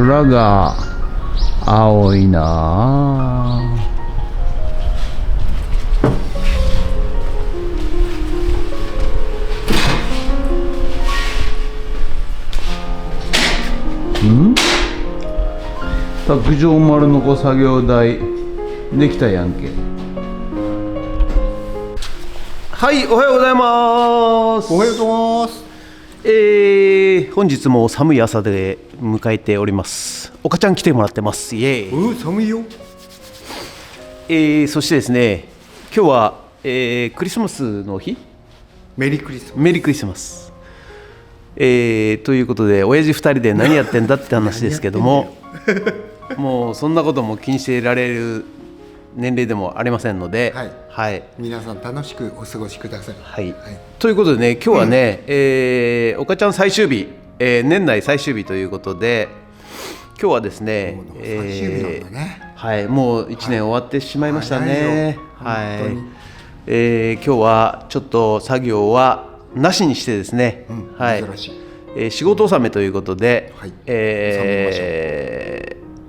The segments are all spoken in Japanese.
空が青いなあ。卓上丸のこ作業台できたやんけ。はい、おはようございます。おはようございます。本日も寒い朝で迎えております。おかちゃん来てもらってます。イエーイ。寒いよ。そしてですね、今日は、クリスマスの日。メリークリスマス。メリークリスマス。ということで親父2人で何やってんだって話ですけどももうそんなことも気にしていられる年齢でもありませんので、はいはい、皆さん楽しくお過ごしください。はいはい、ということでね、今日はね、おかちゃん最終日、年内最終日ということで、今日はですね、最終日なんだね。はい、もう1年終わってしまいましたね。はい、今日はちょっと作業はなしにしてですね、はい、珍しい。仕事納めということで、はい、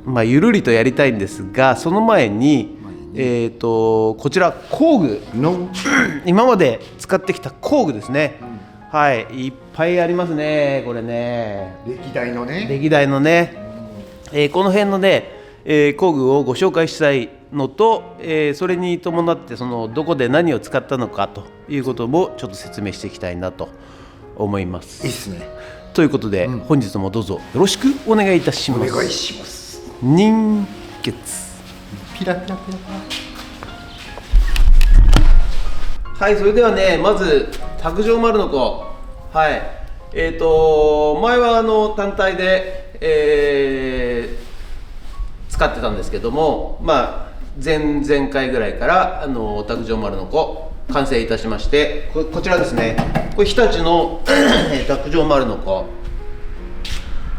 まあゆるりとやりたいんですが、その前に、こちら工具の今まで使ってきた工具ですね、はい、いっぱいありますね。これね、歴代のね、この辺のね、工具をご紹介したいのと、それに伴ってそのどこで何を使ったのかということもちょっと説明していきたいなと思います。いいっすね。ということで、本日もどうぞよろしくお願いいたします。お願いします。人月ピラピラピラ。はい、それではね、まず卓上丸の子、はい、前は単体で、使ってたんですけども、まあ前々回ぐらいから卓上丸の子完成いたしまして、こちらですね、これ日立の卓上丸の子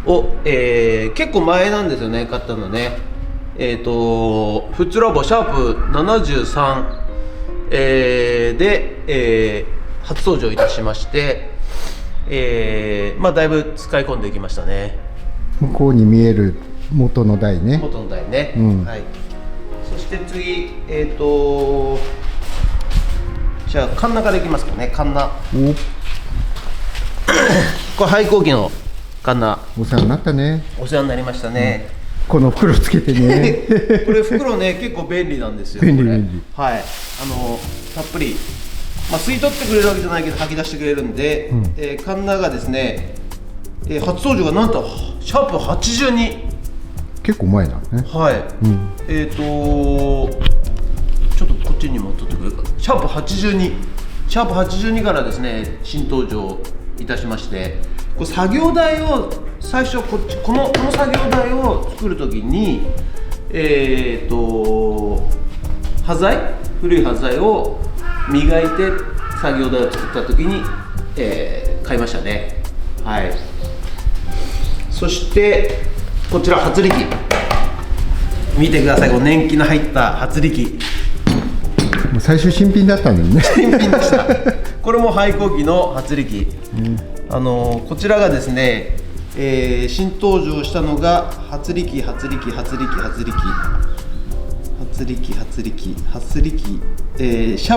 を、結構前なんですよね、買ったのね。フッツラボシャープ73、で、初登場いたしまして、まあだいぶ使い込んできましたね。向こうに見える元の台ね。元の台ね、はい。そして次、じゃあカンナからいきますかね。カンナこれ廃校機のカンナ。お世話になったね。お世話になりましたね、この袋つけてねこれ袋ね、結構便利なんですよ。便利便利。はい、たっぷり、まあ、吸い取ってくれるわけじゃないけど吐き出してくれるんで、カンナがですね、初登場がなんとシャープ82。結構前だね。はい、ちょっとこっちにも取ってくれるか。シャープ82、シャープ82からですね、新登場いたしまして、これ作業台を最初この作業台を作るときに、端材、古い端材を磨いて作業台を作ったときに、買いましたね。はい。そしてこちら発力、見てください。この年季の入った発力。もう最初新品だったのにね。新品でした。これも廃校機の発力。こちらがですね、新登場したのが発力、シャー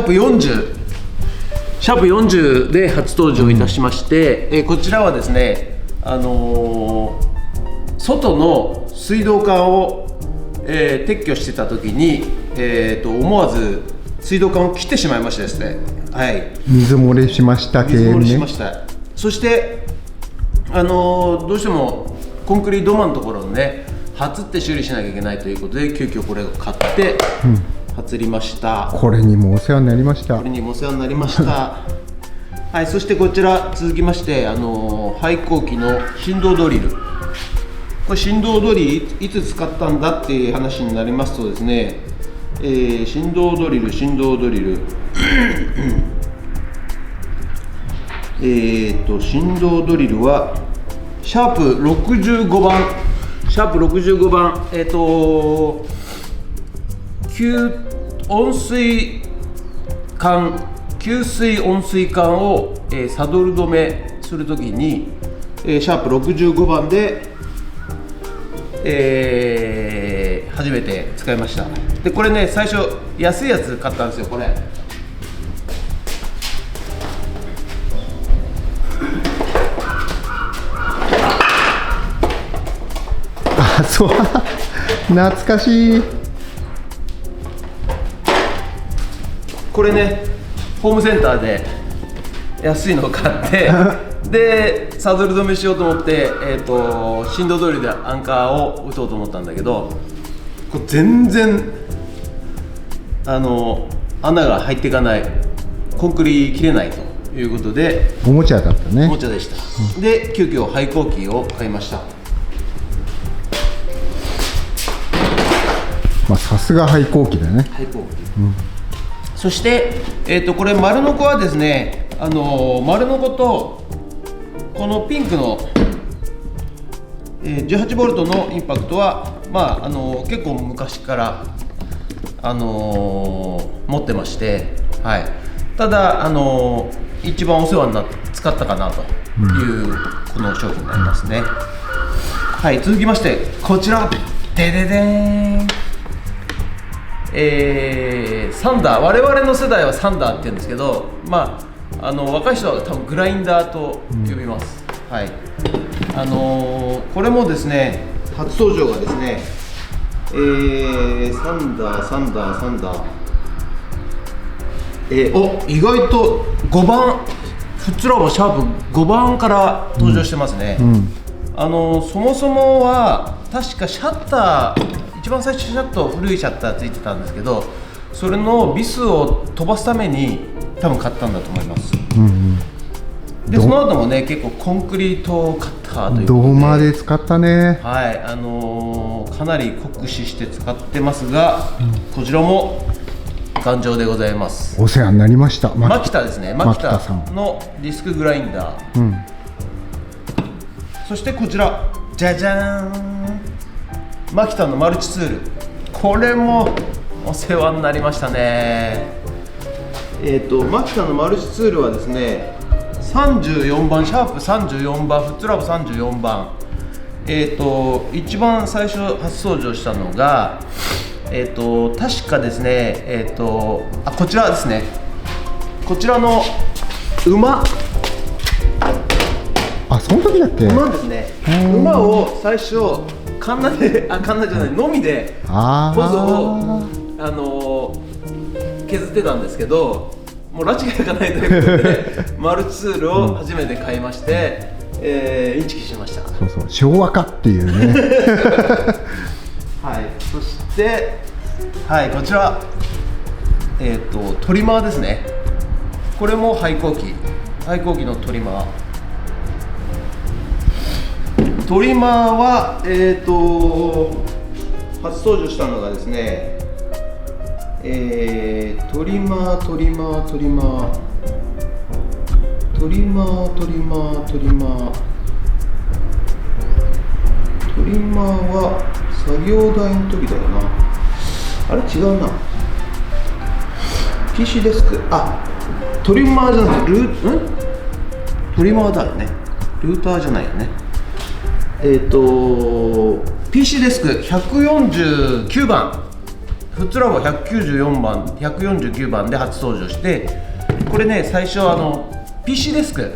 プ40、シャープ40で初登場いたしまして、こちらはですね、外の水道管を、撤去してた時に、思わず水道管を切ってしまいましてですね、はい、水漏れしました系ね。水漏れしました。そしてどうしてもコンクリ土間のところをね、初って修理しなきゃいけないということで、急遽これを買って初りました。これにもお世話になりました。これにもお世話になりましたはい、そしてこちら続きまして、廃校機の振動ドリル。これ振動ドリルいつ使ったんだっていう話になりますとですね、振動ドリル振動ドリルはシャープ65番、シャープ65番、給水温水管を、サドル止めするときに、シャープ65番で、初めて使いました。でこれね、最初安いやつ買ったんですよ。これあ、そう懐かしい。これね、ホームセンターで安いのを買ってでサドル止めしようと思って、振動ドリルでアンカーを打とうと思ったんだけど、これ全然穴が入っていかない、コンクリ切れないということでおもちゃだったおもね。ちゃでした、で急遽廃校機を買いました。まあさすが廃校機だね。廃校機、そして、これ丸ノコはですね、丸ノコとこのピンクの、18ボルトのインパクトは、まあ、結構昔から、持ってまして、はい、ただ、一番お世話になって使ったかなという、この商品になりますね。はい、続きましてこちら、でででーん、サンダー、我々の世代はサンダーって言うんですけど、まあ、若い人は多分グラインダーと呼びます、はい、これもですね、初登場がですね、サンダー、意外と5番、フッツラボシャープ5番から登場してますね、そもそもは確かシャッター、一番最初シャッター、古いシャッターついてたんですけど、それのビスを飛ばすために多分買ったんだと思います、でその後もね、結構コンクリートカッターということで銅まで使ったね。はい、かなり酷使して使ってますが、こちらも頑丈でございます。お世話になりました。マキタですね、マキタさんのディスクグラインダー、そしてこちら、じゃじゃーん、マキタのマルチツール、これもお世話になりましたね。マキタのマルチツールはですね、34番、シャープ34番、フッツラボ34番、一番最初初登場したのが、確かですね、こちらですね、こちらの馬、あ、その時だっけ。馬ですね、馬を最初カンナじゃないのみでポズを削ってたんですけど、もう拉致がいかないということでマルチツールを初めて買いまして、インチキしました。そうそう、昭和かっていうねはい、そして、はい、こちら、トリマーですね。これも廃校機のトリマー。トリマーは、初登場したのがですね、トリマーは作業台の時だよな。あれ違うな。PC デスク、トリマーじゃなくてトリマーだよね。ルーターじゃないよね。PC デスク149番、フッツラボ194番、149番で初登場して、これね、最初PC デスク、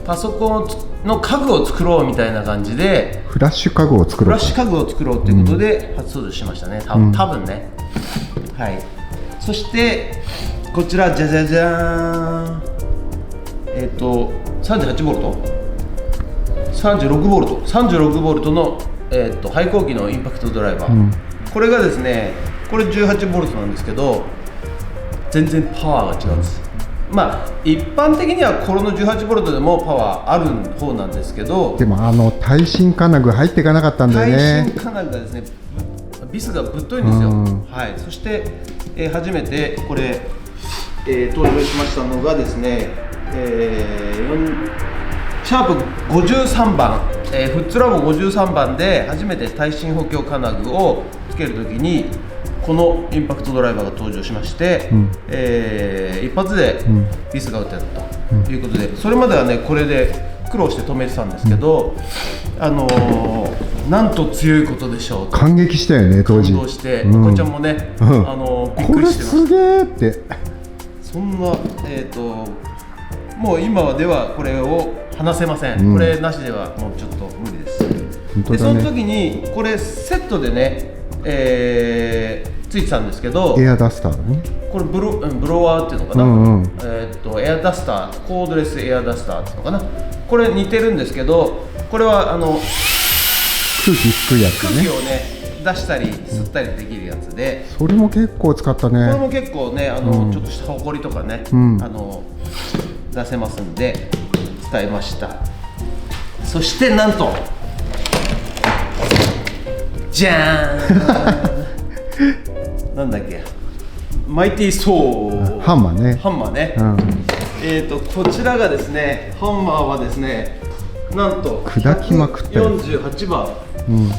パソコンの家具を作ろうみたいな感じで、フラッシュ家具を作ろうということで初登場しましたね、多分ね、はい。そしてこちら、じゃじゃじゃーん、38ボルト、36ボルトの、廃校機のインパクトドライバー、これがですね、これ18ボルトなんですけど、全然パワーが違うんです。まあ一般的にはこの18ボルトでもパワーある方なんですけど、でも耐震金具入っていかなかったんだよね。耐震金具がですね、ビスがぶっといんですよ、はい。そして、初めてこれ、登場しましたのがですね、シャープ53番、フッツラボ53番で初めて耐震補強金具をつけるときにこのインパクトドライバーが登場しまして、一発でビスが打てたということで、それまではね、これで苦労して止めてたんですけど、なんと強いことでしょうと感激したよね当時。感動して、うんお母ちゃんもね、びっこれくりしてますすげえって。そんなもう今ではこれを話せません、うんこれなしではもうちょっと無理です。で本当だね。その時にこれセットでね、ついてたんですけど、エアダスターだね。これブロワーっていうのかな、うんうん、エアダスター、コードレスエアダスターっていうのかな、これ似てるんですけど、これは空気吸うやつね。空気をね出したり吸ったりできるやつで、それも結構使ったね。これも結構ねうんちょっとしたホコリとかね、うん出せますんで使いました。そしてなんとじゃーんなんだっけ、マイティーソーハンマーね。ハンマーね、こちらがですね、ハンマーはですね、なんと砕きまくったやつ48番、うん、シ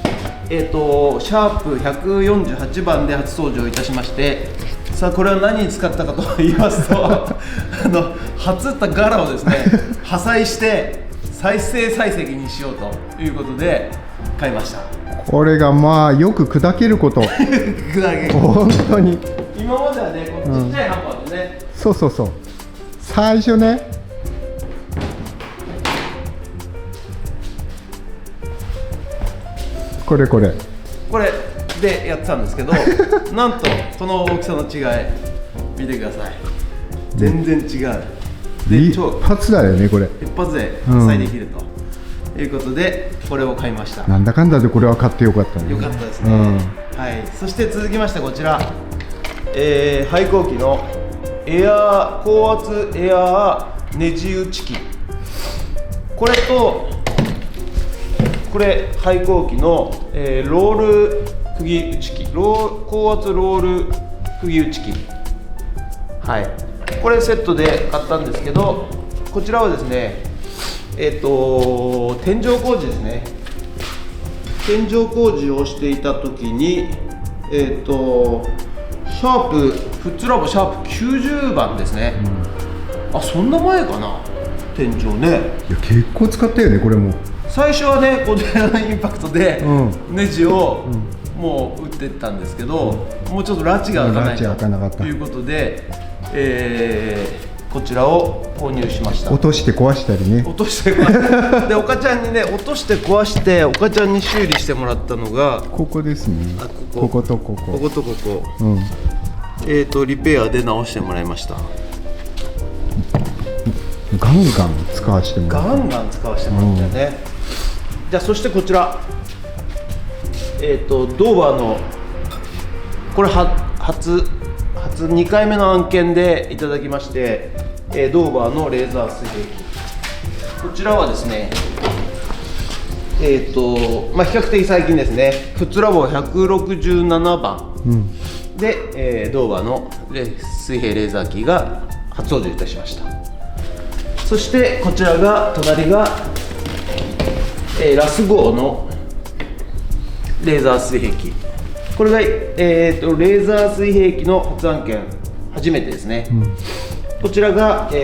ャープ148番で初登場いたしまして、さあこれは何に使ったかと言いますと初った柄をですね破砕して再生採石にしようということで買いました。これがまあよく砕けること本当に今まではね、このちっちゃいハンマーでね、そうそうそう、最初ねこれでやってたんですけどなんとこの大きさの違い見てください、全然違うで、一発だよねこれ。一発で破砕できるということで、これを買いました。なんだかんだでこれは買ってよかったね。よかったですね、はい。そして続きましてこちら、廃校機の高圧エアーネジ打ち機、これとこれ廃校機の、ロール釘打ち機、高圧ロール釘打ち機、はい、これセットで買ったんですけど、こちらはですね、天井工事ですね。天井工事をしていた時に、シャープフッツラボシャープ90番ですね、あ、そんな前かな、天井ね。いや結構使ったよねこれも。最初はね、こちらのインパクトでネジをうもう打ってったんですけど、もうちょっとラチが開かないラチ開かなかったということで、こちらを購入しました。落として壊したりね。落として壊してで、おかちゃんにね、落として壊しておかちゃんに修理してもらったのがここですね。あ、こことここ。こことここ、うん。リペアで直してもらいました。ガンガン使わせてもらう。ガンガン使わせてもらったよね、じゃあそしてこちら、ドーバーのこれ初2回目の案件でいただきまして、ドーバーのレーザー水平器、こちらはですね、比較的最近ですね、フッツラボ167番、で、ドーバーの水平レーザーキーが初登場いたしました。そしてこちらが隣が、ラス号のレーザー水平器、これが、レーザー水平器の発案件初めてですね、こちらが、フ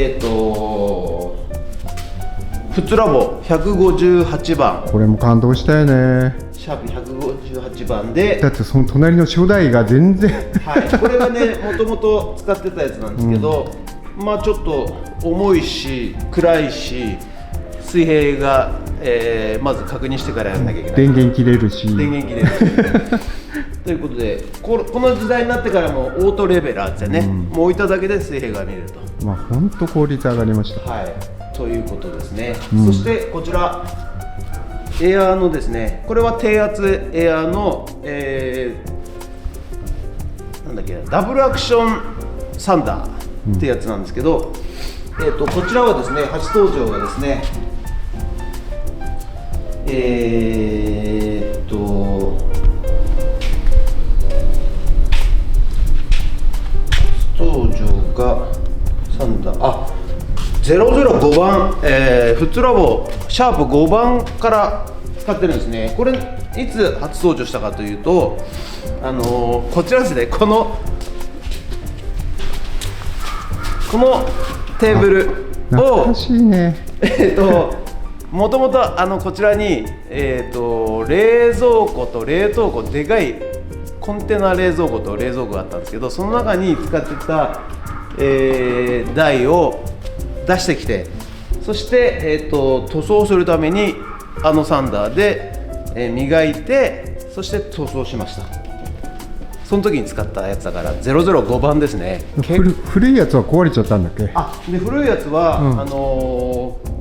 ッツラボ158番、これも感動したよね。シャープ158番で、だってその隣の初代が全然はい、これがね、もともと使ってたやつなんですけど、まあちょっと重いし暗いし、水平が、まず確認してからやらなきゃいけない。電源切れるし。電源切れるということで、この時代になってからもオートレベラーですよね、もう置いただけで水平が見れると。まあ本当効率上がりました。はい、ということですね、そしてこちらエアーのですね、これは低圧エアーの、なんだっけ、ダブルアクションサンダーってやつなんですけど、こちらはですね、初登場がですね、登場がサンダー、005番、フッツラボシャープ5番から使ってるんですね。これいつ初登場したかというと、こちらですね、このテーブルを懐かしいね。もともとこちらに、冷蔵庫と冷凍庫、でかいコンテナ冷蔵庫と冷蔵庫があったんですけど、その中に使ってた、台を出してきて、そして、塗装するためにサンダーで、磨いて、そして塗装しました。その時に使ったやつだから005番ですね。古いやつは壊れちゃったんだっけ？で古いやつは、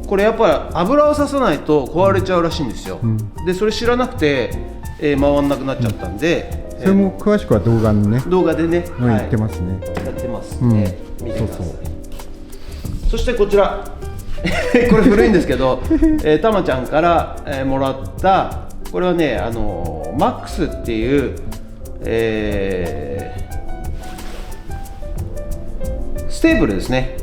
これやっぱり油をささないと壊れちゃうらしいんですよ、でそれ知らなくて、回んなくなっちゃったんで、それも詳しくは動画にね、動画でね、言ってますね。やってますね、見てください。そしてこちらこれ古いんですけど、たまちゃんから、もらったこれはね、マックスっていう、ステープルですね。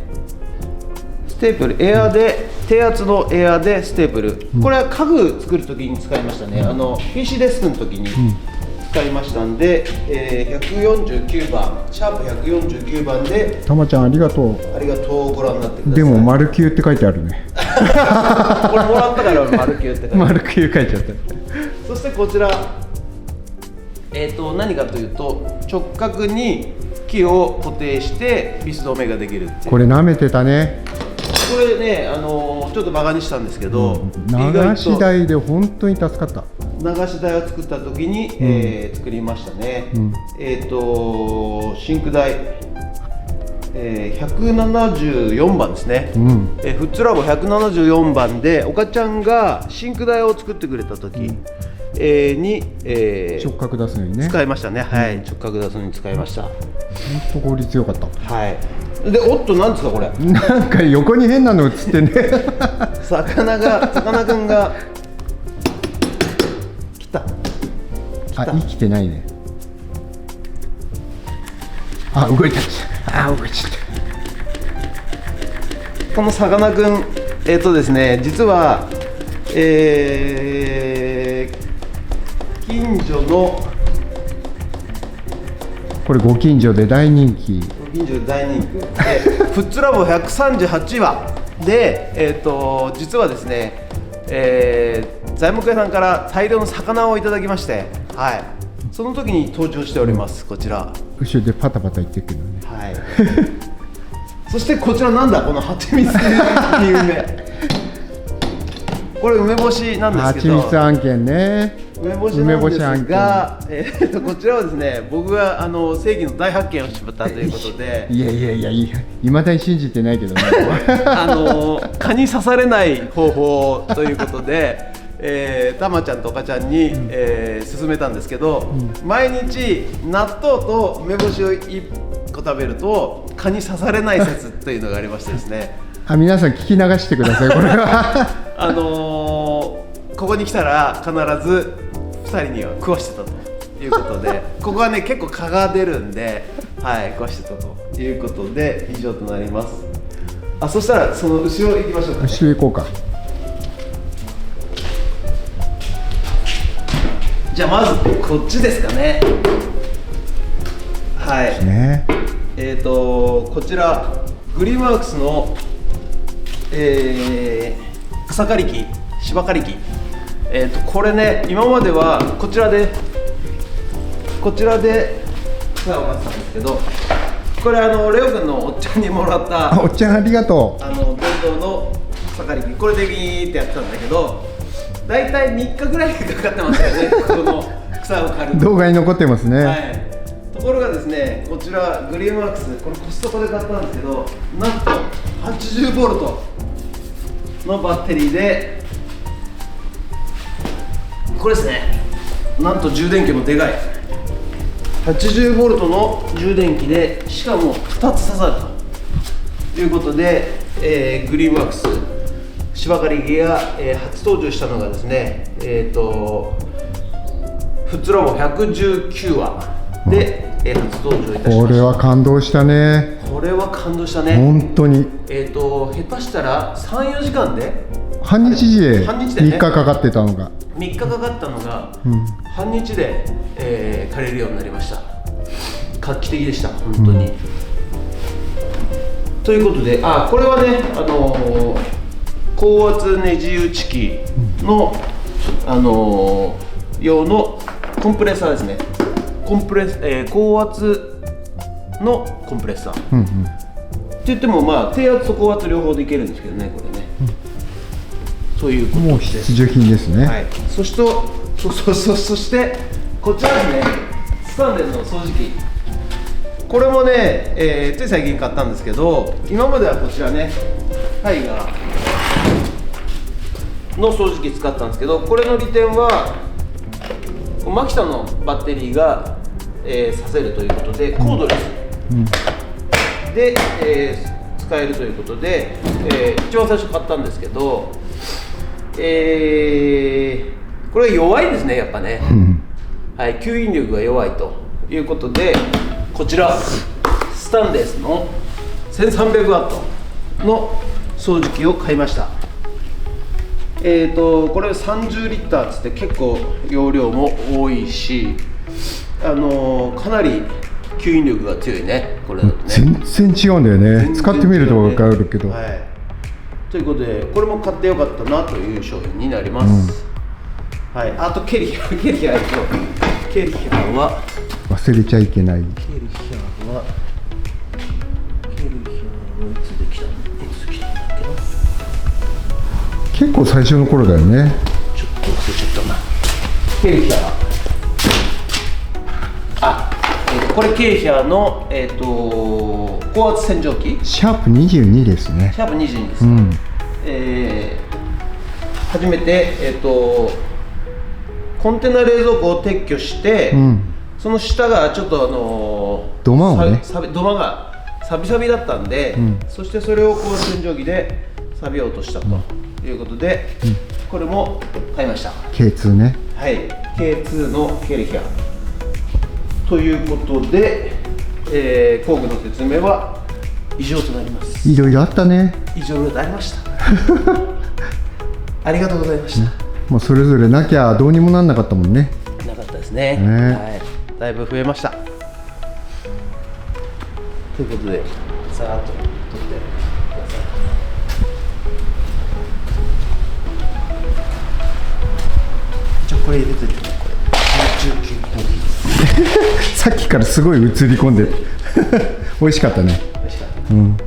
ステープル、エアで低圧のエアでステープル、これは家具作るときに使いましたね。PC デスクの時に使いましたんで、149番シャープ149番で、たまちゃんありがとう。ありがとう、ご覧になってください。でも丸9って書いてあるね。これもらったから丸9って書いてある。丸9書いちゃった。そしてこちら、何かというと、直角に木を固定してビス止めができるっていう。これ舐めてたね。これね、ちょっとバカにしたんですけど、流し台で本当に助かった。流し台を作った時に、作りましたね。シンク台、174番ですね。フッツラボ174番で、おかちゃんがシンク台を作ってくれた時、に、直角出すのにね使いましたね。はい、直角出すのに使いました。本当効率よかった。はい。で、おっと、なんですかこれ。なんか横に変なの映ってね。さかなクンが来た。生きてないね。動いた。動いちゃった。このさかなクン、ですね、実は、近所の、これご近所で大人気。フッツラボ138話で、実はですね、材木屋さんから大量の魚をいただきまして、はい、その時に登場しております。こちら後ろでパタパタ言ってるけどね。はいそしてこちら、なんだこの蜂蜜っていう梅。これ梅干しなんですけど、蜂蜜案件ね。梅干しなんですが、こちらはですね、僕が正義の大発見をしまったということでいまだに信じてないけどね。蚊に刺されない方法ということで、たまちゃんとおかちゃんに、勧めたんですけど、毎日納豆と梅干しを1個食べると蚊に刺されない説というのがありましてですね。皆さん聞き流してください。これはここに来たら必ず2人には食わしてたということで、ここはね、結構蚊が出るんで、はい、食わしてたということで以上となります。そしたらその後ろ行きましょうか、ね。後ろ行こうか。じゃあまずこっちですかね。はい。ね、こちらグリーンワークスの、草刈り機、芝刈り機。これね、今まではこちらで草を刈ってたんですけど、これレオ君のおっちゃんにもらったおっちゃんありがとう。電動の草刈り機、これでビーってやってたんだけど、だいたい3日ぐらいかかってましたよね。この草を刈る動画に残ってますね。はい。ところがですね、こちらグリーンワークス、これコストコで買ったんですけど、なんと80ボルトのバッテリーで、これですね、なんと充電器もでかい80ボルトの充電器で、しかも2つ刺さるということで、グリーンワークス芝刈り機が、初登場したのがですね、フッツラボ119話で、初登場いたしました。これは感動したね。これは感動したね。本当に。下手したら3、4時間で、半日で3 3日かかってたのが、3日かかったのが、半日で、借りるようになりました。画期的でした、本当に。ということで、これはね、高圧ネジ打ち機の、用のコンプレッサーですね。高圧のコンプレッサー、うんうん、って言ってもまあ低圧と高圧両方でいけるんですけどね、これね、そういうことでもう必需品ですね。はい、そしてこちらですね、スタンレスの掃除機。これもね、つい最近買ったんですけど、今まではこちらね、タイガーの掃除機使ったんですけど、これの利点はマキタのバッテリーが、させるということで、コードレス、で、使えるということで、一番最初買ったんですけど、これが弱いですね、やっぱね、はい、吸引力が弱いということで、こちらスタンレスの 1300W の掃除機を買いました。これ30リッターつって結構容量も多いし、かなり吸引力が強いね、これだとね。全然違うんだよね。使ってみると分かるけど、はい、ということでこれも買ってよかったなという商品になります、はい、あとケリヒャーは忘れちゃいけない。いつできたんだっけな。結構最初の頃だよね。ちょっと忘れちゃったな。ケリヒャー、これケリヒャーの、高圧洗浄機、シャープ22ですね。シャープ22です、初めて、コンテナ冷蔵庫を撤去して、その下がちょっと土間をね、土間がサビサビだったんで、そしてそれを高圧洗浄機で錆び落としたということで、これも買いました。 K2 ね。はい、K2 のケリヒャーということで、工具の説明は以上となります。いろいろあったね。以上となりましたありがとうございました、もうそれぞれなきゃどうにもなんなかったもんね。なかったですね、はい、だいぶ増えました。ということでさーっと取ってください。これ入れてて、これ19コーヒーさっきからすごい映り込んでる美味しかったね。美味しかった。